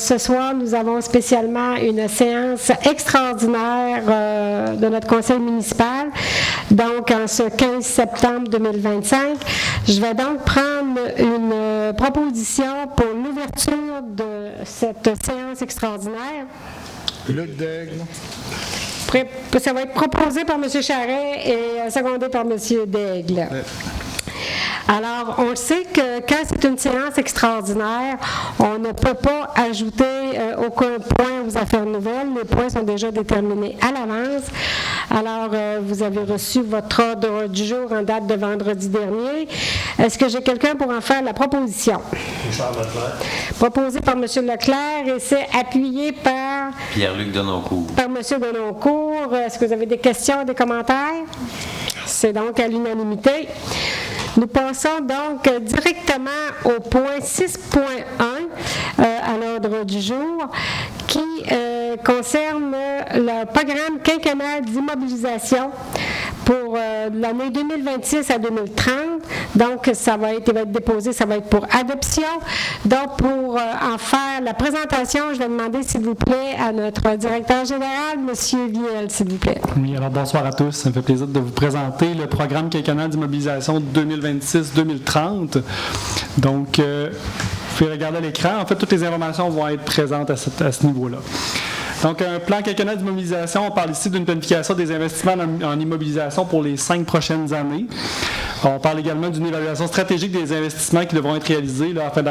ce soir, nous avons spécialement une séance extraordinaire de notre conseil municipal. Donc, en ce 15 septembre 2025, je vais donc prendre une proposition pour l'ouverture de cette séance extraordinaire. Luc Daigle. Ça va être proposé par M. Charret et secondé par M. Daigle. Alors, on sait que quand c'est une séance extraordinaire, on ne peut pas ajouter aucun point aux affaires nouvelles. Les points sont déjà déterminés à l'avance. Alors, vous avez reçu votre ordre du jour en date de vendredi dernier. Est-ce que j'ai quelqu'un pour en faire la proposition? Richard Leclerc. Proposé par M. Leclerc et c'est appuyé par... Pierre-Luc Denoncourt. Par M. Denoncourt. Est-ce que vous avez des questions, des commentaires? C'est donc à l'unanimité. Nous passons donc directement au point 6.1 à l'ordre du jour qui concerne le programme quinquennal d'immobilisation pour l'année 2026 à 2030. Donc, il va être déposé, ça va être pour adoption. Donc, pour en faire la présentation, je vais demander, s'il vous plaît, à notre directeur général, M. Viel, s'il vous plaît. Oui, alors bonsoir à tous. Ça me fait plaisir de vous présenter le programme quinquennal d'immobilisation 2026-2030. Donc, vous pouvez regarder l'écran. En fait, toutes les informations vont être présentes à ce niveau-là. Donc, un plan quinquennal d'immobilisation, on parle ici d'une planification des investissements en immobilisation pour les 5 prochaines années. On parle également d'une évaluation stratégique des investissements qui devront être réalisés là, afin de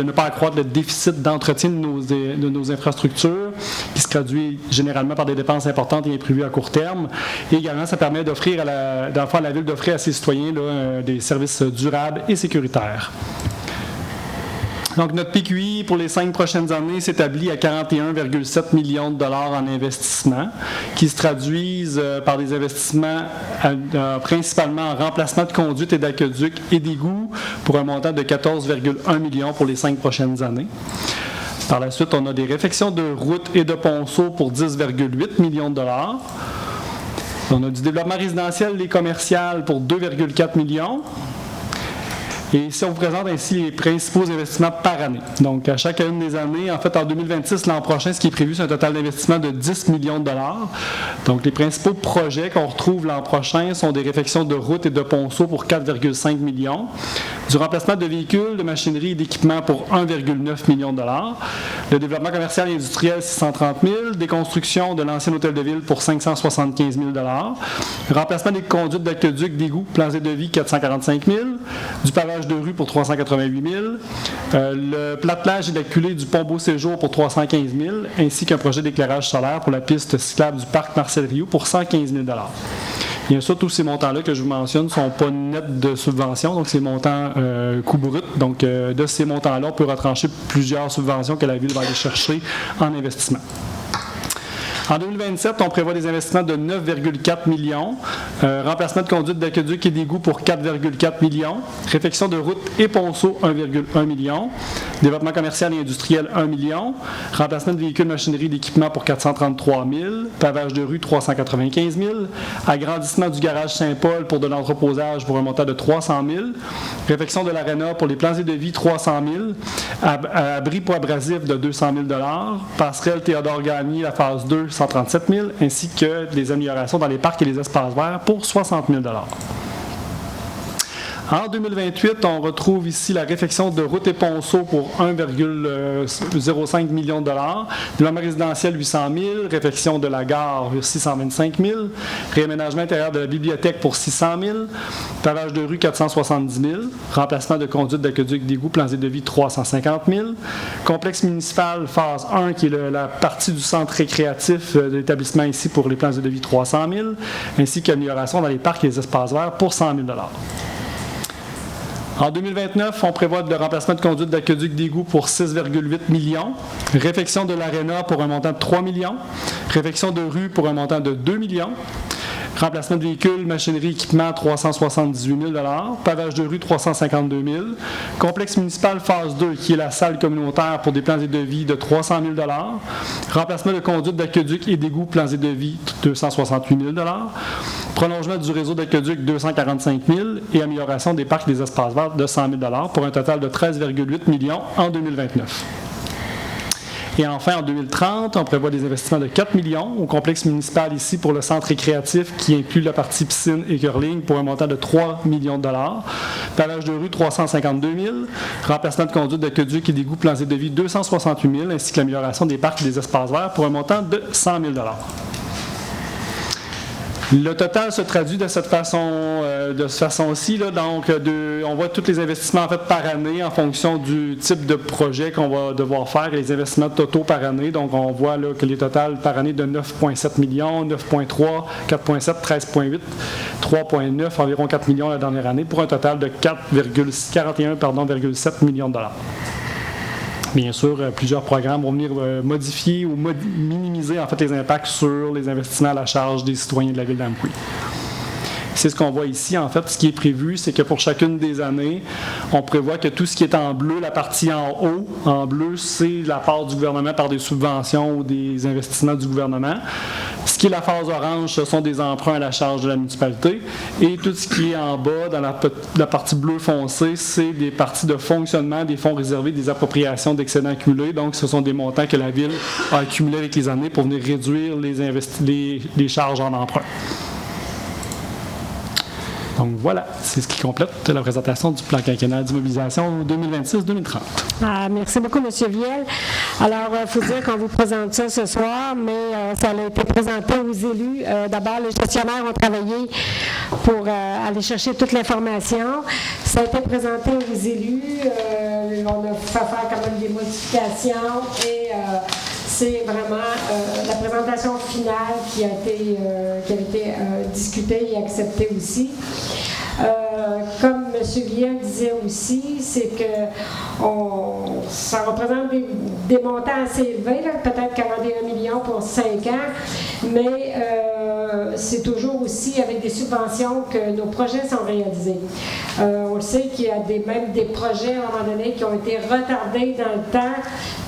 ne pas accroître le déficit d'entretien de nos infrastructures, qui se traduit généralement par des dépenses importantes et imprévues à court terme. Et également, ça permet d'offrir à la Ville d'offrir à ses citoyens là, des services durables et sécuritaires. Donc, notre PQI pour les 5 prochaines années s'établit à 41,7 millions de dollars en investissement, qui se traduisent par des investissements principalement en remplacement de conduites et d'aqueducs et d'égouts pour un montant de 14,1 millions pour les 5 prochaines années. Par la suite, on a des réfections de routes et de ponceaux pour 10,8 millions de dollars. On a du développement résidentiel et commercial pour 2,4 millions. Et ici, on vous présente ainsi les principaux investissements par année. Donc, à chacune des années, en fait, en 2026, l'an prochain, ce qui est prévu, c'est un total d'investissement de 10 millions de dollars. Donc, les principaux projets qu'on retrouve l'an prochain sont des réfections de routes et de ponceaux pour 4,5 millions, du remplacement de véhicules, de machinerie et d'équipements pour 1,9 million de dollars, le développement commercial et industriel 630 000, des constructions de l'ancien hôtel de ville pour 575 000 dollars, remplacement des conduites d'aqueducs, d'égouts, plans et devis 445 000, du pavage de rue pour 388 000, le platelage et la culée du pont Beau-Séjour pour 315 000, ainsi qu'un projet d'éclairage solaire pour la piste cyclable du parc Marcel-Rioux pour 115 000 Bien sûr, tous ces montants-là que je vous mentionne ne sont pas nets de subventions, donc c'est montants coût brut. Donc, de ces montants-là, on peut retrancher plusieurs subventions que la Ville va aller chercher en investissement. En 2027, on prévoit des investissements de 9,4 millions, remplacement de conduites d'aqueducs et d'égouts pour 4,4 millions, réfection de routes et ponceaux 1,1 million, développement commercial et industriel 1 million, remplacement de véhicules, machinerie et d'équipements pour 433 000, pavage de rue 395 000, agrandissement du garage Saint-Paul pour de l'entreposage pour un montant de 300 000, réfection de l'aréna pour les plans et devis 300 000, abri pour abrasif de 200 000 passerelle Théodore Gagné, la phase 2, 137 000, ainsi que des améliorations dans les parcs et les espaces verts pour 60 000 En 2028, on retrouve ici la réfection de routes et ponceaux pour 1,05 million de dollars, développement résidentiel 800 000, réfection de la gare 625 000, réaménagement intérieur de la bibliothèque pour 600 000, pavage de rue 470 000, remplacement de conduites d'aqueducs d'égouts, plans et devis 350 000, complexe municipal phase 1 qui est la partie du centre récréatif de l'établissement ici pour les plans et devis 300 000, ainsi qu'amélioration dans les parcs et les espaces verts pour 100 000 En 2029, on prévoit le remplacement de conduites d'aqueducs d'égouts pour 6,8 millions, réfection de l'aréna pour un montant de 3 millions, réfection de rue pour un montant de 2 millions, remplacement de véhicules, machinerie, équipement 378 000 pavage de rue 352 000 complexe municipal phase 2 qui est la salle communautaire pour des plans et devis de 300 000 remplacement de conduites d'aqueducs et d'égouts, plans et devis 268 000 prolongement du réseau d'aqueducs 245 000 et amélioration des parcs et des espaces verts de 100 000 pour un total de 13,8 millions en 2029. Et enfin, en 2030, on prévoit des investissements de 4 millions au complexe municipal ici pour le centre récréatif qui inclut la partie piscine et curling pour un montant de 3 millions de dollars. Pavage de rue, 352 000. Remplacement de conduite d'aqueduc et d'égouts plans et devis, 268 000, ainsi que l'amélioration des parcs et des espaces verts pour un montant de 100 000 dollars. Le total se traduit de cette façon-ci. Donc, on voit tous les investissements en fait par année en fonction du type de projet qu'on va devoir faire et les investissements totaux par année. Donc, on voit là, que les totals par année de 9,7 millions, 9,3, 4,7, 13,8, 3,9, environ 4 millions la dernière année, pour un total de 41,7 millions de dollars. Bien sûr, plusieurs programmes vont venir modifier ou minimiser en fait les impacts sur les investissements à la charge des citoyens de la ville d'Amqui. C'est ce qu'on voit ici. En fait, ce qui est prévu, c'est que pour chacune des années, on prévoit que tout ce qui est en bleu, la partie en haut, en bleu, c'est la part du gouvernement par des subventions ou des investissements du gouvernement. Ce qui est la phase orange, ce sont des emprunts à la charge de la municipalité. Et tout ce qui est en bas, dans la partie bleu foncé, c'est des parties de fonctionnement, des fonds réservés, des appropriations d'excédents accumulés. Donc, ce sont des montants que la Ville a accumulés avec les années pour venir réduire les charges en emprunt. Donc voilà, c'est ce qui complète la présentation du plan quinquennal d'immobilisation 2026-2030. Merci beaucoup, M. Viel. Alors, il faut dire qu'on vous présente ça ce soir, mais ça a été présenté aux élus. D'abord, les gestionnaires ont travaillé pour aller chercher toute l'information. Ça a été présenté aux élus. On a fait faire quand même des modifications et c'est vraiment la présentation finale qui a été discutée et acceptée aussi. Comme M. Guillen disait aussi, c'est que ça représente des montants assez élevés, peut-être 41 millions pour 5 ans, mais c'est toujours aussi avec des subventions que nos projets sont réalisés. On le sait qu'il y a même des projets à un moment donné qui ont été retardés dans le temps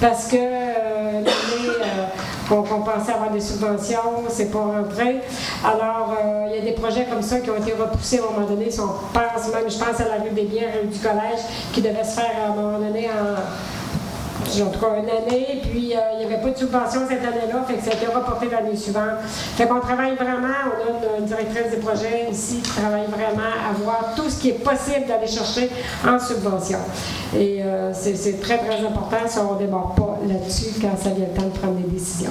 parce que qu'on pensait avoir des subventions, c'est pas rentré. Alors, il y a des projets comme ça qui ont été repoussés à un moment donné. Je pense à la rue des Biens, rue du Collège, qui devait se faire à un moment donné en tout cas une année, puis il n'y avait pas de subvention cette année-là, fait que ça a été reporté l'année suivante. Fait qu'on travaille vraiment, on a une directrice des projets ici qui travaille vraiment à voir tout ce qui est possible d'aller chercher en subvention. Et c'est très, très important si on ne démarre pas là-dessus quand ça vient le temps de prendre des décisions.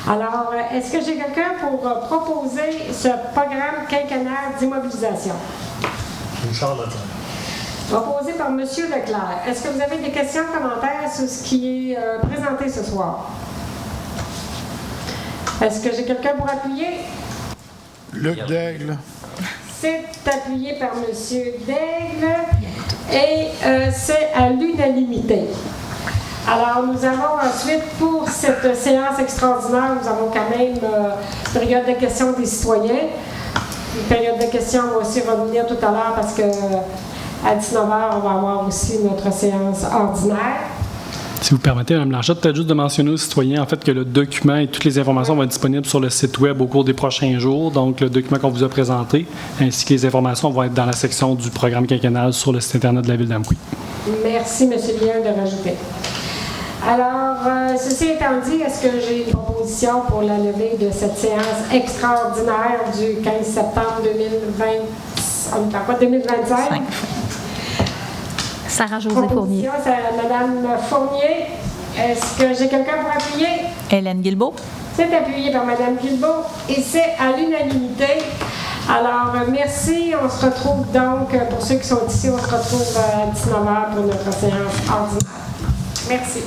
Alors, est-ce que j'ai quelqu'un pour proposer ce programme quinquennal d'immobilisation? Richard Leclerc. Proposé par M. Leclerc. Est-ce que vous avez des questions, commentaires sur ce qui est présenté ce soir? Est-ce que j'ai quelqu'un pour appuyer? Luc Daigle. C'est appuyé par M. Daigle et c'est à l'unanimité. Alors, nous avons ensuite, pour cette séance extraordinaire, nous avons quand même une période de questions des citoyens. Une période de questions, on va aussi revenir tout à l'heure parce que à 19h, on va avoir aussi notre séance ordinaire. Si vous permettez, Mme Blanchette, peut-être juste de mentionner aux citoyens en fait, que le document et toutes les informations vont être disponibles sur le site Web au cours des prochains jours. Donc, le document qu'on vous a présenté, ainsi que les informations vont être dans la section du programme quinquennal sur le site Internet de la Ville d'Amqui. Merci, M. Lien, de rajouter. Alors, ceci étant dit, est-ce que j'ai une proposition pour la levée de cette séance extraordinaire du 15 septembre 2025? Sarah-Josée Fournier. Madame Fournier. Est-ce que j'ai quelqu'un pour appuyer? Hélène Guilbeault. C'est appuyé par Madame Guilbeault et c'est à l'unanimité. Alors, merci. On se retrouve donc, pour ceux qui sont ici, on se retrouve à 19h pour notre séance ordinaire. Merci.